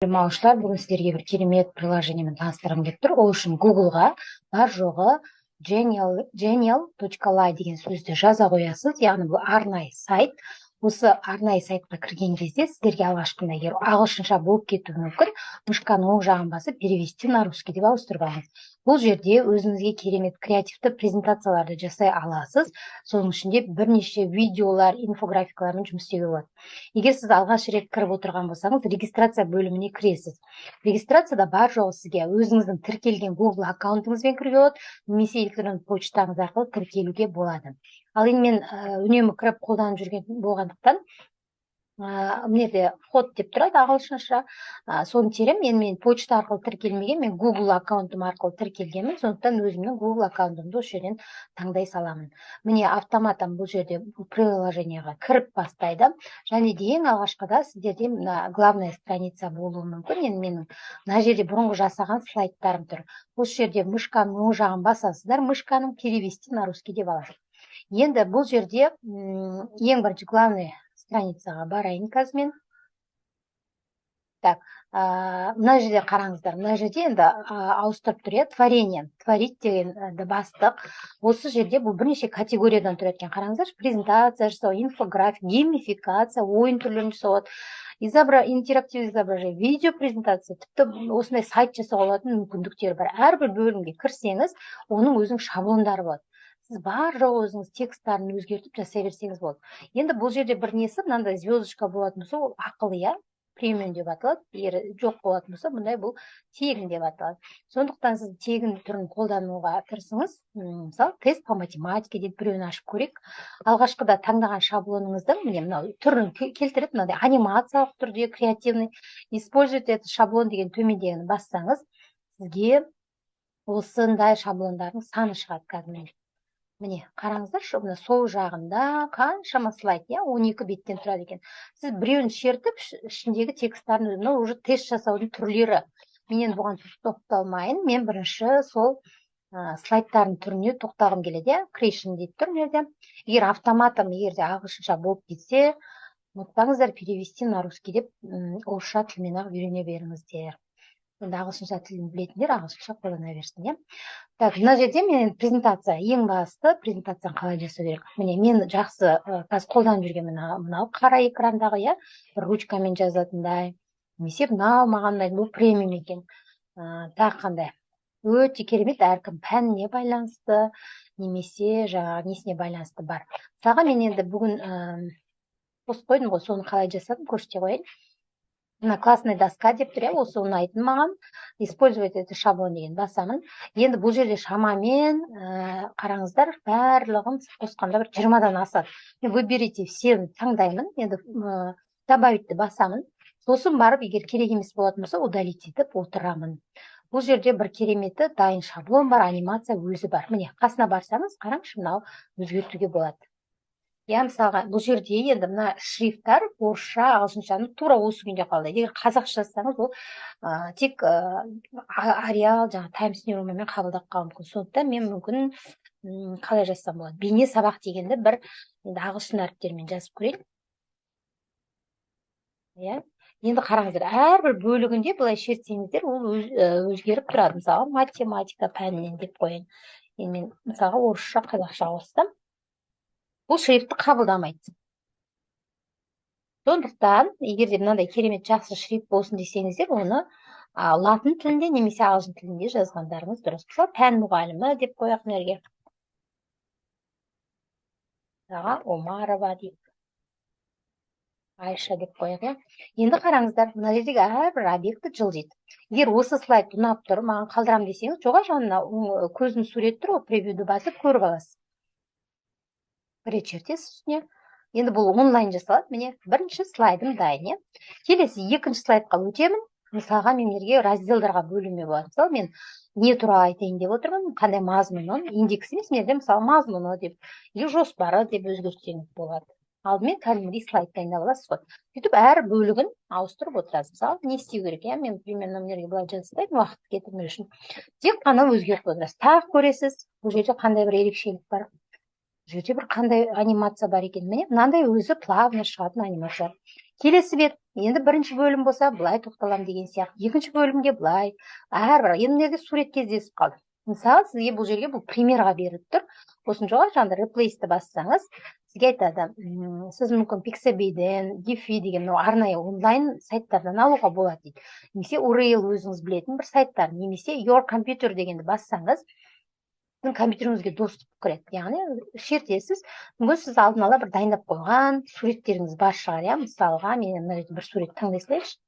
Маушылар, бүгін сіздерге бір керемет приложениемен таныстырғым келіп тұр. Ол үшін Google-ға бар жоғы genial.ly деген сөзді жаза қоясыз. Яғни бұл арнайы сайт. Осы арнайы сайтқа кірген кезде сіздерге алғашқында егер ағылшынша болып кетуі мүмкін, мышканың оң жағын басып перевести на русский деп ауыстырып алыңыз. Бұл жерде өзіңізге керемет креативті презентацияларды жасай аласыз. Соның ішінде бірнеше видеолар, инфографикалармен жұмыс істеуге болады. Егер сіз алғаш рет кіріп отырған болсаңыз, регистрация бөліміне кіресіз. Регистрацияда бар жоғы сізге өзіңіздің тіркелген Google аккаунтыңызбен кіруге болады, немесе электронды почтаңыз арқылы тіркелуге болады. Ал енді мен үнемі кіріп қолданып жүрген болғандықтан, мына жерде вход деп тұрады ағылшынша, соны терем. Мен почта арқылы тіркелмеген, мен Google аккаунтым арқылы тіркелгенмін, сондықтан өзімнің Google аккаунтымды осы жерден таңдай саламын. Міне автоматом бұл жерде приложениеға кіріп бастайды. Және де ең алғашқыда сіздерде мына главная страница болуы мүмкін. Енді менің мына жерде бұрынғы жасаған слайдтарым тұр. Осы жерде мышканың оң жағын басасыздар, мышканың перевести на русский деп аласыз. Енді бұл жерде ең бірінші главный страницаға барайын қазір мен. Так, мына жерде қараңыздар. Мына жерде енді ауыстырып тұр, творение. Творить дегенді бастық. Осы жерде бұл бірнеше категориядан тұрады екен. Қараңыздар, презентация жасау, инфографик, геймификация, ойын түрлерін жасау, интерактивті изображение, видео презентация, тіпті осындай сайт жасауға болатын мүмкіндіктері бар. Әрбір бөлімге кірсеңіз, оның өзінің шаблондары болады. Сіз бар жоғы өзіңіз тексттарын өзгертіп жасай берсеңіз болады. Енді бұл жерде бір несі, мынандай звездочка болатын болса, ол ақылы, премиум деп аталады. Егер жоқ болатын болса, бұндай бұл тегін деп аталады. Сондықтан сіз тегін түрін қолдануға тырысыңыз. Мысалы, тест по математике деп біреуін ашып көрейік. Алғашқыда таңдаған шаблоныңыздың мынау түрін келтіріп, мынандай анимациялық түрде, креативный, используйте этот шаблон деген төмендегіні бассаңыз, сізге осындай шаблондардың саны шығады қазір. Міне, қараңыздар, мына сол жағында қаншама слайд, 12 беттен тұрады екен. Сіз біреуін шертіп, ішіндегі тексттарын мынау уже тест жасаудың түрлері. Мен бұған тоқталмайын. Мен бірінші сол слайдтардың түріне тоқталғым келеді. Creation деп тұр жерде. Егер автоматом егерде ағылшынша болып кетсе, ұмытпаңыздар, перевести на русский деп орысша тілмен ақ үйрене беріңіздер. Енді ағылшынша тілін білетіндер ағылшынша қолдана берсін. Так, мына жерде мен презентация, ең басты презентацияны қалай жасау керек. Міне, мен жақсы қазір қолданып жүрген мынау қара экрандағы, ручкамен жазатындай, немесе мынау маған бұл премиум екен. Тағы қандай? Өте керемет, әркім пәніне байланысты, немесе жаңағы несіне байланысты бар. Мысалға мен енді бүгін пост қойдым ғой, соны қалай жасадым, көрсете қояйын. Мына классный доска деп тұр, осы ұнайтын маған. Использовать это шаблон деген басамын. Енді бұл жерде шамамен, қараңыздар, барлығын қосқанда бір 20-дан асады. Выберите всені таңдаймын. Енді добавитті басамын. Сосын барып, егер керек емес болатын болса, удалить етіп отырамын. Бұл жерде бір кереметі дайын шаблон бар, анимация өзі бар. Міне, қасына барсаңыз, қараңызшы, мынау өзгертуге болады. Мысалға, бұл жерде енді мына шрифттар орысша, ағылшыншаны тура осы күйінде қалды. Егер қазақша жазсаңыз, ол тек Ариал, Таймс Нью Романмен қабылдап қалуы мүмкін. Сондықтан мен мүмкін қалай жазсам болады. Бейне сабақ дегенді бір ағылшын әріптермен жазып көрейін. Енді қараңыздар, әрбір бөлігінде былай шертсеңіздер, ол өзгеріп тұрады. Мысалы, математика пәнінен деп қойын. Енді мен мысалға орысша, қазақша қостым. Бұл шрифтті қабылдамайды. Сондықтан, егер де мынандай керемет жақсы шрифт болсын десеңіздер, оны латын тілінде немесе ағылшын тілінде жазғандарыңыз дұрыс. Мысалы, пән мұғалімі деп қояқ мерге. Омарова деп. Айша деп қояқ. Енді қараңыздар, мына жердегі әрбір объекті жылжиды. Егер осы слайд ұнап тұр, маған қалдырам десеңіз, жоға жанына көзінің суреті тұр, превьюді басып көріп аласыз. Чертесіз үстіне. Енді бұл онлайн жасалады. Міне, бірінші слайдым дайын. Келесі екінші слайдқа өтемін. Мысалға менерге разделдарға бөлуме болады. Мысалы, мен не туралы айтайын деп отырмын, қандай мазмұны, индекс емес, менде мысалы мазмұны деп, жоспары деп өзгертсеңіз болады. Алдымен кәдімгідей слайд дайындап аласыз ғой. Сөйтіп әр бөлігін ауыстырып отырасыз. Мысалы, не істеу керек? Мен примерно менерге былай жазбаймын, уақыт кетірмеу үшін. Тек қана өзгертіп отырасыз. Тағы көресіз, бұл жерде қандай бір ерекшелік бар. Жерде бір қандай анимация бар екен. Міне, мынандай өзі плавно шығатын анимация. келесі бет, енді бірінші бөлім болса былай тоқталам деген сияқты, екінші бөлімге былай, әрбір енді мына жерде сурет кездесіп қалды. Мысалы сізге бұл жерге бұл примерға беріліп тұр. Осының жоғары жағында реплейсті бассаңыз, сізге айтады, сіз мүмкін Pixabee'ден, Giphy деген арнайы онлайн сайттардан алуға болады дейді. Немесе URL өзіңіз білетін бір сайттар, немесе Your Computer дегенді бассаңыз, сіздің компьютеріңізге доступ кіреді. Яғни шертесіз, мүмкін сіз алдын ала бір дайындап қойған суреттеріңіз бар шығар, иә? Мысалға, мен мына жерде бір сурет таңдай салайыншы.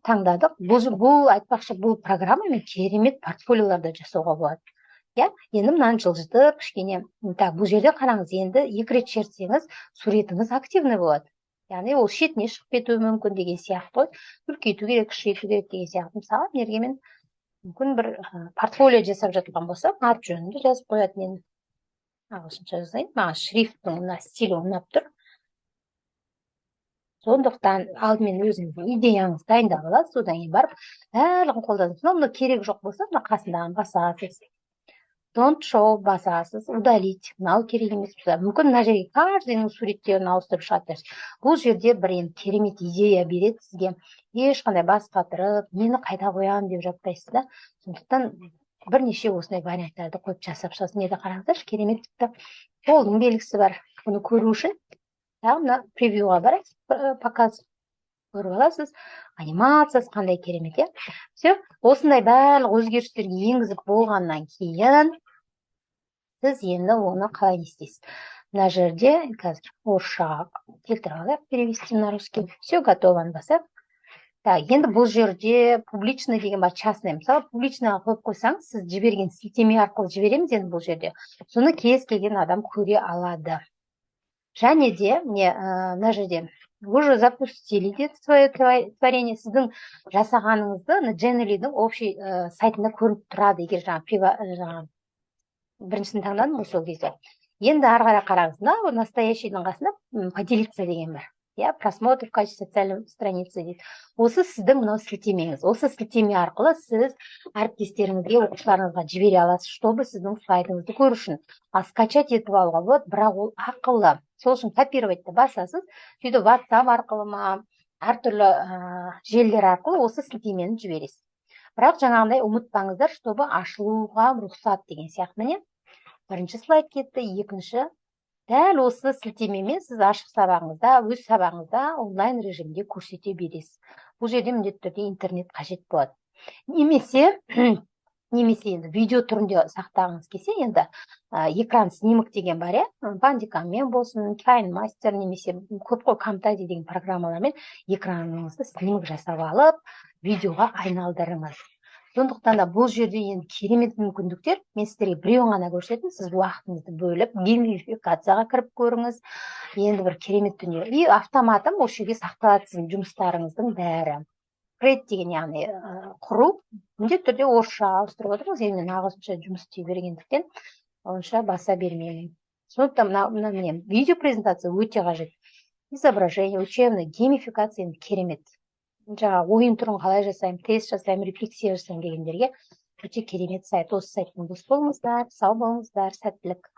Таңдадық. Бұл айтпақшы, бұл программамен керемет портфолиоларды жасауға болады. Иә, енді мынаны жылжытып, кішкене, бұл жерде қараңыз, енді 2 рет шертсеңіз, суретіңіз активный болады. Яғни ол шетіне шығып кетуі мүмкін деген сияқты ғой. Үлкейту керек, кішірейту керек деген сияқты. Мысалы, мерге мен мүмкін бір портфолио жасап жатқан болсам, ат жөнінде жазып қоятын едім. Ағылшынша жазайын. Маған шрифттің мына стилі ұнап тұр. Сондықтан алдымен өзіңіздің идеяңыз дайындап аласыз, содан кейін барып барлығын қолданасыз. Мұны керек жоқ болса, мына қасындағын басасыз. Don't show басасыз, удалить. Мынау керек емес болса, мүмкін мына жерге каждыйның суреттерін ауыстырып шығарасыз. Бұл жерде бір енді керемет идея береді сізге. Ешқандай бас қатырып, нені қайда қоямын деп жатпайсыз да. Сондықтан бірнеше осындай варианттарды қойып жасап шығасыз. Мені қараңыздаршы, керемет тіпті қолдың белгісі бар. Бұны көру үшін тағы мына превьюға барасыз, показ көріп аласыз. Анимациясы қандай керемет, иә? Все, осындай барлық өзгерістерге енгізіп болғаннан кейін сіз енді оны қалай не істейсіз? Мына жерде қазір орысшаға келтіріп алайық, перевести на русский. Все готово басып. Так, енді бұл жерде публичный деген бар, частный. Мысалы, публичныйға қойып қойсаңыз, сіз жіберген сілтеме арқылы жібереміз енді бұл жерде. Соны кез келген адам көре алады. Және де, мына жерде вы уже запустили свое творение, сіздің жасағаныңызды Genially'дің общий сайтында көрініп тұрады, егер жаңа біріншісін таңдадым сол кезде. Енді ары қарай қараңыз, настоящийдің қасында поделиться деген бар. Я просмотр в качестве социальной страницы дейді. Осы сіздің мынау сілтемеңіз. Осы сілтеме арқылы сіз әріптестеріңізге, оқушыларыңызға жібере аласыз, чтобы сіздің слайдыңызды көру үшін. А скачать етіп алуға болады, бірақ ол ақылы. Сол үшін копировать-ты басасыз. Сөйтіп WhatsApp арқылы ма, әртүрлі желілер арқылы осы сілтемені жібересіз. Бірақ жаңағындай ұмытпаңыздар, чтобы ашылуға рұқсат деген сияқты. Міне, бірінші слайд кетті, екінші. Дәл осы сілтемемен сіз ашық сабағыңызда, өз сабағыңызда онлайн режимде көрсете бересіз. Бұл жерде міндетті түрде интернет қажет болады. Немесе енді видео түрінде сақтағыңыз келсе, енді экран снимок деген бар, бандикаммен болсын, KineMaster немесе көп қой Camtasia деген программалармен экраныңызды снимок жасап алып, видеоға айналдырыңыз. Сондықтан да бұл жерде енді керемет мүмкіндіктер. Мен сіздерге біреуін ғана көрсеттім, сіз уақытыңызды бөліп, геймификацияға кіріп көріңіз. Енді бір керемет дүние. И автоматом осы жерге сақталады сіздің жұмыстарыңыздың бәрі. Create деген яғни құру, міндетті түрде орысша ауыстырып отырмыз. Енді мен ағылшынша жұмыс істей бергендіктен онша баса бермеймін. Сондықтан мына видео презентация өте қажет. Изображение, учебный, геймификация енді керемет. Жаңа ойын түрін қалай жасаймын, тест жасаймын, рефлексия жасаймын дегендерге өте керемет сайт. Осы сайттың дос болыңыздар, сау болыңыздар, сәттілік.